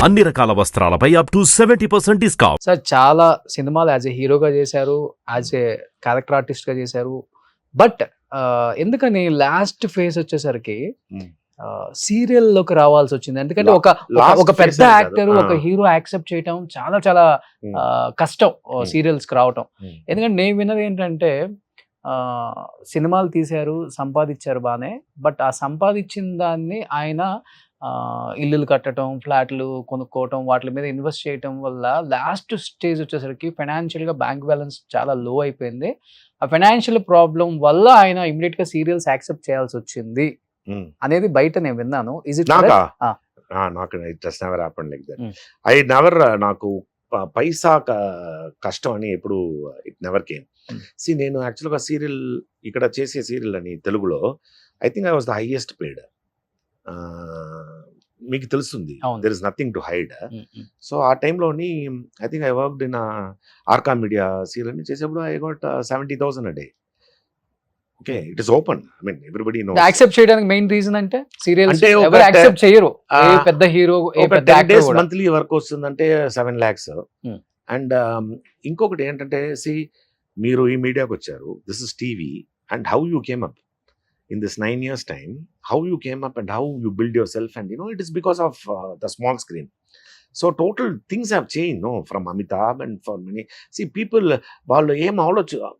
అన్ని రకాల వస్త్రాలపై up to 70% discount. Sir చాలా సినిమాలు యాజ్ ఏ హీరోగా చేశారు, యాజ్ ఏ క్యారెక్టర్ ఆర్టిస్ట్ గా చేశారు. బట్ ఎందుకని లాస్ట్ ఫేజ్ వచ్చేసరికి సీరియల్ లోకి రావాల్సి వచ్చింది? ఎందుకంటే ఒక పెద్ద యాక్టర్ ఒక హీరో యాక్సెప్ట్ చేయటం చాలా చాలా కష్టం సీరియల్స్ కి రావటం. ఎందుకంటే నేను విన్నది ఏంటంటే సినిమాలు తీశారు, సంపాదించారు బానే, బట్ ఆ సంపాదించిన దాన్ని ఆయన ఇల్లులు కట్టడం, ఫ్లాట్లు కొనుక్కోవటం, వాటి మీద ఇన్వెస్ట్ చేయటం వల్ల లాస్ట్ స్టేజ్ వచ్చేసరికి ఫైనాన్షియల్ గా బ్యాంక్ బ్యాలెన్స్ చాలా లో అయిపోయింది. ఆ ఫైనాన్షియల్ ప్రాబ్లం వల్ల ఆయన ఇమీడియట్ గా సీరియల్స్ యాక్సెప్ట్ చేయాల్సి వచ్చింది అనేది బయట నేను విన్నాను. ఇస్ ఇట్ నాకు it does never happen like that. I never, నాకు పైసా కష్టం అని ఎప్పుడు ఇట్ నెవర్ కేమ్. సి నేను యాక్చువల్గా సీరియల్ ఇక్కడ చేసే సీరియల్ అని తెలుగులో I think I was the highest paid. మీకు తెలుస్తుంది, there is nothing to hide. So ఆ టైంలోని I think I worked in Arka media serial చేసేప్పుడు I got 70,000 a day. Okay, it is open. I mean everybody knows. Accept చేయడానికి main reason అంటే serials అంటే ఎవరు accept చేయరు. ఏ పెద్ద హీరో, ఏ పెద్ద యాక్టర్ కూడా మంత్లీ వర్క్ వస్తుందంటే 7 lakhs. అండ్ ఇంకొకటి ఏంటంటే సి మీరు ఈ మీడియాకి వచ్చారు, this is TV, and how you came up in this 9 years time, how you came up and how you build yourself, and it is because of the small screen. So total things have changed, no, from Amitabh and for many. See, people వాళ్ళు ఏం ఆలోచన,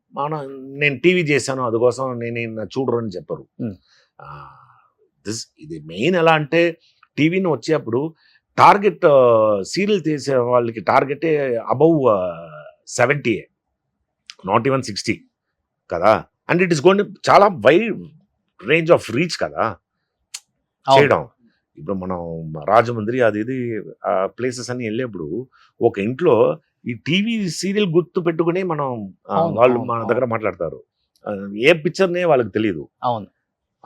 నేను TV చేశాను అందుకోసం నేను చూడరు అని చెప్పరు. ఇది మెయిన్ ఎలా అంటే టీవీని వచ్చేప్పుడు టార్గెట్ సీరియల్ తీసే వాళ్ళకి టార్గెటే అబౌవ్ 70, నాట్ ఈవెన్ 60 కదా. అండ్ ఇట్ ఈస్ గోయింగ్ చాలా వైడ్ రేంజ్ ఆఫ్ రీచ్ కదా చేయడం. ఇప్పుడు మనం రాజమండ్రి అది ఇది ప్లేసెస్ అన్ని వెళ్ళేప్పుడు ఒక ఇంట్లో ఈ టీవీ సీరియల్ గుర్తు పెట్టుకుని మనం వాళ్ళు మన దగ్గర మాట్లాడతారు. ఏ పిక్చర్నే వాళ్ళకి తెలియదు.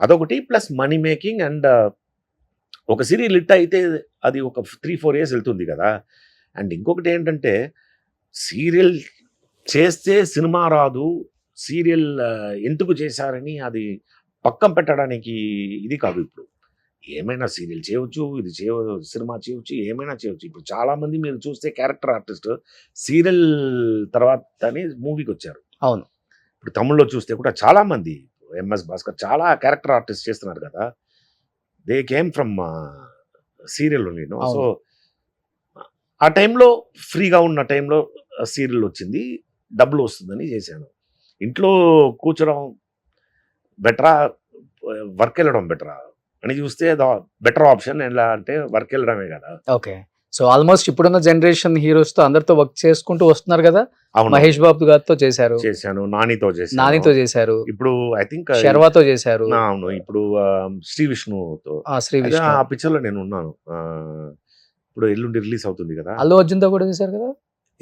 అదొకటి, ప్లస్ మనీ మేకింగ్. అండ్ ఒక సీరియల్ హిట్ అయితే అది ఒక 3-4 years వెళ్తుంది కదా. అండ్ ఇంకొకటి ఏంటంటే సీరియల్ చేస్తే సినిమా రాదు, సీరియల్ ఎందుకు చేశారని అది పక్కన పెట్టడానికి ఇది కాదు. ఇప్పుడు ఏమైనా సీరియల్ చేయవచ్చు, ఇది సినిమా చేయవచ్చు, ఏమైనా చేయవచ్చు. ఇప్పుడు చాలామంది మీరు చూస్తే క్యారెక్టర్ ఆర్టిస్ట్ సీరియల్ తర్వాతనే మూవీకి వచ్చారు. అవును, ఇప్పుడు తమిళ్లో చూస్తే కూడా చాలామంది, ఎంఎస్ భాస్కర్ చాలా క్యారెక్టర్ ఆర్టిస్ట్ చేస్తున్నారు కదా. They came from serial only. So ఆ టైంలో ఫ్రీగా ఉన్న టైంలో సీరియల్ వచ్చింది, డబ్బులు వస్తుందని చేశాను. ఇంట్లో కూర్చోడం బెటరా, వర్క్ వెళ్ళడం బెటరా అని చూస్తే బెటర్ ఆప్షన్ ఎలా అంటే వర్క్ వెళ్ళడమే కదా. ఓకే, సో ఆల్మోస్ట్ ఇప్పుడున్న జనరేషన్ హీరోస్ తో అందరితో వర్క్ చేసుకుంటూ వస్తున్నారు కదా. మహేష్ బాబు గారితో చేశాను, నానితో చేశారు, ఇప్పుడు ఐ థింక్ శర్వాతో చేశారు. అవును, ఇప్పుడు శ్రీ విష్ణుతో. ఆ పిక్చర్ లో నేను ఉన్నాను. ఇప్పుడు ఎల్లుండి రిలీజ్ అవుతుంది కదా. అల్లు అర్జున్ తో కూడా చేశారు కదా.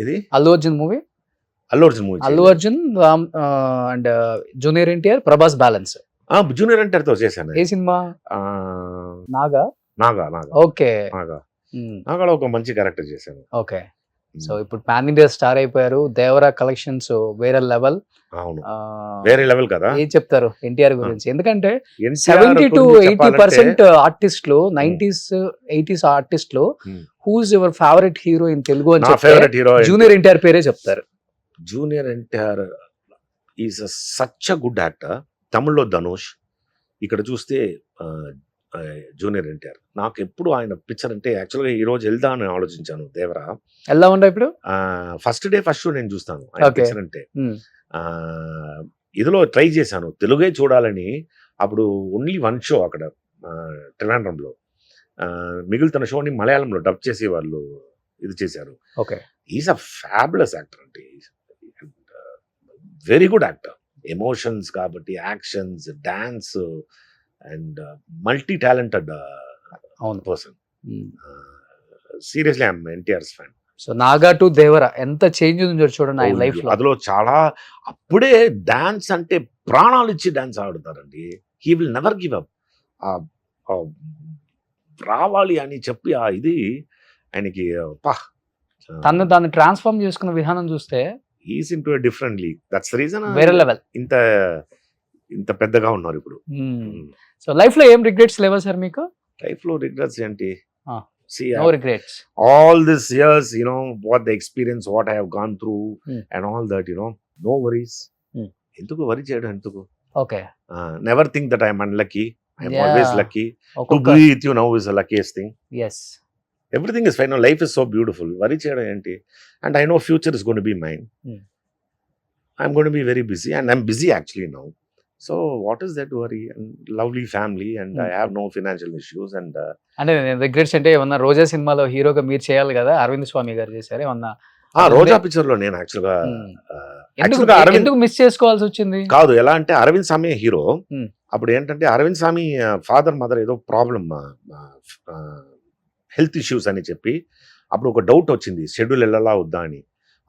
ఇది Allu Arjun movie, Allu Arjun and junior NTR, Prabhas balance. Junior NTR తో చేశాను. ఏ సినిమా? నాగా. ఓకే, నాగాలో ఒక మంచి క్యారెక్టర్ చేశాను. ఓకే, సో ఇప్పుడు పాన్ ఇండియా స్టార్ అయిపోయారు. దేవరా కలెక్షన్స్ వేరే లెవెల్. అవును, వేరే లెవెల్ కదా. ఏం చెప్తారు ఎన్టీఆర్ గురించి? ఎందుకంటే 70 to 80% ఆర్టిస్టులు 90s 80s ఆర్టిస్టులు who's your favourite hero in Telugu అని చెప్తే జూనియర్ ఎన్టీఆర్ పేరే చెప్తారు. Junior NTR is such a good actor. తమిళ్లో ధనుష్, ఇక్కడ చూస్తే జూనియర్ ఎన్టీఆర్. నాకు ఎప్పుడు ఆయన పిక్చర్ అంటే యాక్చువల్గా ఈ రోజు వెళ్దా అని ఆలోచించాను. దేవరా ఎలా ఉండే ఇప్పుడు ఫస్ట్ షో నేను చూస్తాను ఆయన పిక్చర్ అంటే. ఇదిలో ట్రై చేశాను తెలుగే చూడాలని. అప్పుడు ఓన్లీ 1 show అక్కడ ట్రివాండ్రంలో, మిగులుతున్న షోని మలయాళంలో డబ్ చేసి వాళ్ళు ఇది చేశారు. ఈజ్ అ ఫ్యాబులస్ యాక్టర్ అంటే, వెరీ గుడ్ యాక్టర్. ఎమోషన్స్ కాబట్టి, actions, dance, and multi talented person. Seriously I'm NTR's fan. So Naga to Devara ఎంత చేంజ్ ఉందో చూడండి ఆయన లైఫ్ లో. అందులో చాలా, అప్పుడే డాన్స్ అంటే ప్రాణాలు ఇచ్చి డాన్స్ ఆడుతారండి. He will never give up. రావాలి అని చెప్పి ఇది ఆయనకి తను ట్రాన్స్ఫార్మ్ చేసుకున్న విధానం చూస్తే is into a different league. That's the reason వేరే లెవెల్. ఇంత పెద్దగా ఉన్నారు ఇప్పుడు. సో లైఫ్ లో ఏం రిగ్రెట్స్ లేవా సార్ మీకు? లైఫ్ లో రిగ్రెట్స్ ఏంటి, See, no regrets. all this years, what the experience, what I have gone through, and all that, no worries. ఎందుకు వరి చేయడం ఎందుకు? Okay. Never think that I am unlucky. I am Yeah. always lucky. To ఒక్కొక్క be with you now is the luckiest thing. Yes. Everything is fine. Now, life is so beautiful. వరి చేయడం ఏంటి? And I know future is going to be mine. I'm going to be very busy, and I'm busy actually now. So what is that worry? And lovely family, and I have no financial issues, and అంటే regrets అంటే ఏమన్నా రోజా సినిమాలో హీరోగా మీరు చేయాలి కదా, అరవింద్ స్వామి గారు చేశారు ఏమన్నా? రోజా పిక్చర్ లో నేను యాక్చువల్గా ఎందుకు మిస్ చేసుకోవాల్సి వచ్చింది? కాదు, ఎలా అంటే అరవింద్ స్వామి హీరో. Hmm. అప్పుడు ఏంటంటే అరవింద్ స్వామి ఫాదర్ మదర్ ఏదో ప్రాబ్లమ్, హెల్త్ ఇష్యూస్ అని చెప్పి అప్పుడు ఒక డౌట్ వచ్చింది, షెడ్యూల్ వెళ్ళాలా వద్దా అని.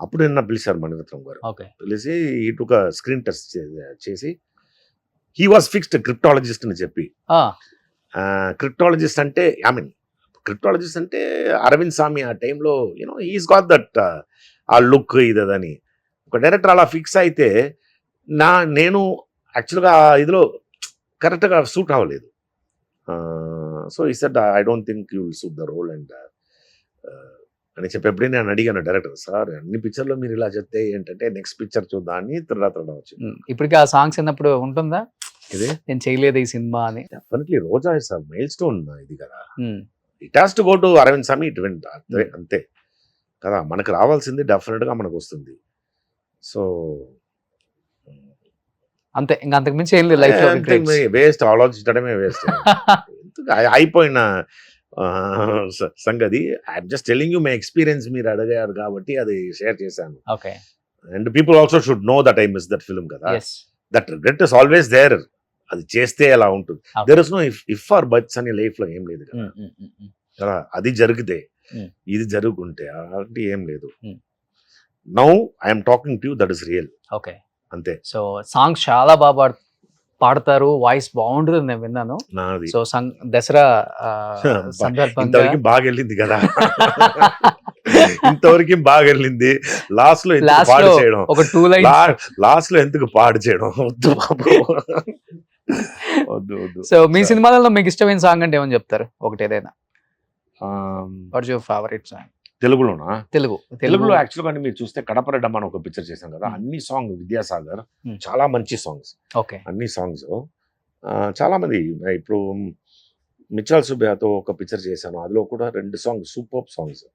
అప్పుడు నిన్న పిలిచారు మణిరత్నం గారు. ఓకే. పిలిచి ఇటుక స్క్రీన్ టెస్ట్ చేసి హీ వాజ్ ఫిక్స్డ్ క్రిప్టాలజిస్ట్ అని చెప్పి. క్రిప్టాలజిస్ట్ అంటే క్రిప్టాలజిస్ట్ అంటే అరవింద్ స్వామి ఆ టైంలో హీస్ గాట్ దట్ ఆ లుక్ ఇదని ఒక డైరెక్టర్ అలా ఫిక్స్ అయితే నేను యాక్చువల్గా ఇదిలో కరెక్ట్గా సూట్ అవ్వలేదు. So he said I don't think you will suit the role and అని చెప్పి ఎప్పుడే నేను అడిగాను డైరెక్టర్, సార్ అన్ని పిక్చర్లో మీరు ఇలా చెప్తే ఏంటంటే నెక్స్ట్ పిక్చర్ చూద్దాం అని త్రిడా వచ్చింది. ఇప్పటికీ ఆ సాంగ్స్ విన్నప్పుడు ఉంటుందా ఇది నేను చేయలేదు ఈ సినిమా అని? Definitely Roja is milestone ఇది కదా. It has to go to Arvind Swami, it went అంతే కదా. మనకు రావాల్సింది డెఫినెట్గా మనకు వస్తుంది. సో అంతే, ఇంకా అంతకు మించి ఏం లేదు లైఫ్ లో. వేస్ట్, ఆలోచించడమే వేస్ట్. అయిపోయిన సంగతి. I'm just telling you my experience, మీరు అడిగారు కాబట్టి అది షేర్ చేశాను. Okay. And people also should know that I miss that film కదా. Yes. That regret is always there. అది చేస్తే ఎలా ఉంటుంది. There is no if or buts అని లైఫ్ లో ఏం లేదు కదా. అది జరిగితే ఇది జరుగుకుంటే అలాంటి ఏం లేదు. Now I'm talking to you, that is real. Okay. అంతే. సో సాంగ్స్ చాలా బాగా పాడతారు, వాయిస్ బాగుంటుంది నేను విన్నాను. నాది సో దసరా సందర్భంగా ఇంతవరకు బాగా వెళ్ళింది కదా. ఇంతవరకు బాగా వెళ్ళింది. లాస్ట్ లో ఎందుకు పాడు చేయడం, ఒక 2 లైన్స్ లాస్ట్ లో ఎందుకు పాడు చేయడం వద్దు బాబు. వద్దు వద్దు. సో మీ సినిమాలలో మీకు ఇష్టమైన సాంగ్ అంటే ఏమని చెప్తారు? ఒకటి ఏదైనా. What's your favourite song? తెలుగులోనా? తెలుగులో యాక్చువల్గా మీరు చూస్తే కడపరెడ్డమ్మ అని ఒక పిక్చర్ చేశాం కదా, అన్ని సాంగ్ విద్యాసాగర్ చాలా మంచి సాంగ్స్. ఓకే. అన్ని సాంగ్స్ చాలా మంది. ఇప్పుడు మిచ్చాల్ సుబ్బయ్యతో ఒక పిక్చర్ చేశాను, అందులో కూడా 2 సాంగ్స్ సూపర్ సాంగ్స్.